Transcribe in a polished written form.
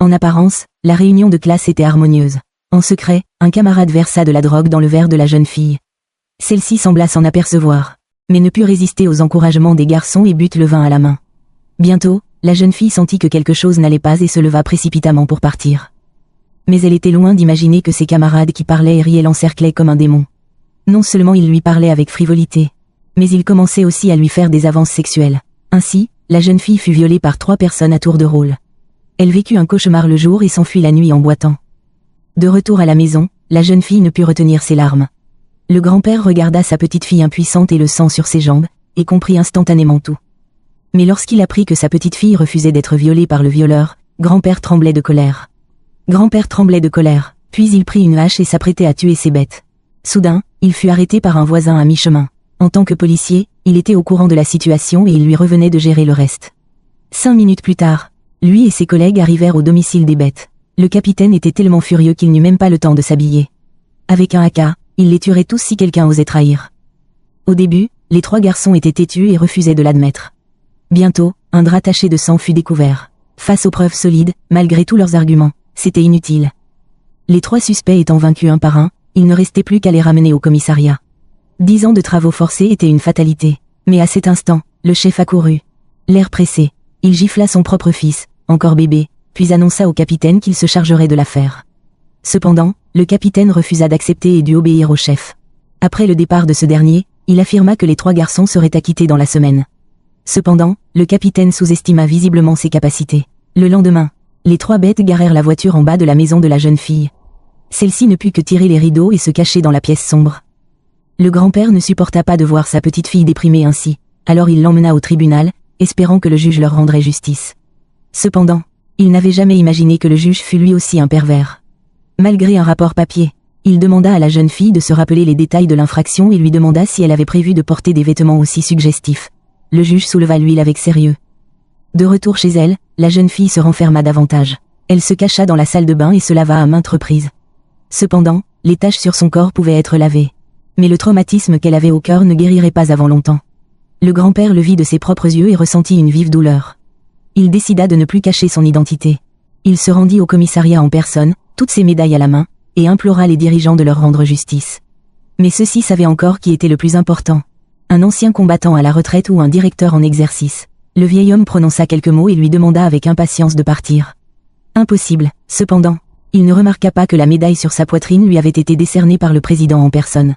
En apparence, la réunion de classe était harmonieuse. En secret, un camarade versa de la drogue dans le verre de la jeune fille. Celle-ci sembla s'en apercevoir, mais ne put résister aux encouragements des garçons et but le vin à la main. Bientôt, la jeune fille sentit que quelque chose n'allait pas et se leva précipitamment pour partir. Mais elle était loin d'imaginer que ses camarades qui parlaient et riaient l'encerclaient comme un démon. Non seulement ils lui parlaient avec frivolité, mais ils commençaient aussi à lui faire des avances sexuelles. Ainsi, la jeune fille fut violée par 3 personnes à tour de rôle. Elle vécut un cauchemar le jour et s'enfuit la nuit en boitant. De retour à la maison, la jeune fille ne put retenir ses larmes. Le grand-père regarda sa petite fille impuissante et le sang sur ses jambes, et comprit instantanément tout. Mais lorsqu'il apprit que sa petite fille refusait d'être violée par le violeur, grand-père tremblait de colère. Grand-père tremblait de colère, puis il prit une hache et s'apprêtait à tuer ses bêtes. Soudain, il fut arrêté par un voisin à mi-chemin. En tant que policier, il était au courant de la situation et il lui revenait de gérer le reste. 5 minutes plus tard, lui et ses collègues arrivèrent au domicile des bêtes. Le capitaine était tellement furieux qu'il n'eut même pas le temps de s'habiller. Avec un AK, il les tuerait tous si quelqu'un osait trahir. Au début, les 3 garçons étaient têtus et refusaient de l'admettre. Bientôt, un drap taché de sang fut découvert. Face aux preuves solides, malgré tous leurs arguments, c'était inutile. Les 3 suspects étant vaincus un par un, il ne restait plus qu'à les ramener au commissariat. 10 ans de travaux forcés étaient une fatalité. Mais à cet instant, le chef accourut. L'air pressé, il gifla son propre fils, encore bébé, puis annonça au capitaine qu'il se chargerait de l'affaire. Cependant, le capitaine refusa d'accepter et dut obéir au chef. Après le départ de ce dernier, il affirma que les 3 garçons seraient acquittés dans la semaine. Cependant, le capitaine sous-estima visiblement ses capacités. Le lendemain, les 3 bêtes garèrent la voiture en bas de la maison de la jeune fille. Celle-ci ne put que tirer les rideaux et se cacher dans la pièce sombre. Le grand-père ne supporta pas de voir sa petite fille déprimée ainsi, alors il l'emmena au tribunal, espérant que le juge leur rendrait justice. Cependant, il n'avait jamais imaginé que le juge fût lui aussi un pervers. Malgré un rapport papier, il demanda à la jeune fille de se rappeler les détails de l'infraction et lui demanda si elle avait prévu de porter des vêtements aussi suggestifs. Le juge souleva l'huile avec sérieux. De retour chez elle, la jeune fille se renferma davantage. Elle se cacha dans la salle de bain et se lava à maintes reprises. Cependant, les taches sur son corps pouvaient être lavées. Mais le traumatisme qu'elle avait au cœur ne guérirait pas avant longtemps. Le grand-père le vit de ses propres yeux et ressentit une vive douleur. Il décida de ne plus cacher son identité. Il se rendit au commissariat en personne, toutes ses médailles à la main, et implora les dirigeants de leur rendre justice. Mais ceux-ci savaient encore qui était le plus important. Un ancien combattant à la retraite ou un directeur en exercice. Le vieil homme prononça quelques mots et lui demanda avec impatience de partir. Impossible, cependant. Il ne remarqua pas que la médaille sur sa poitrine lui avait été décernée par le président en personne.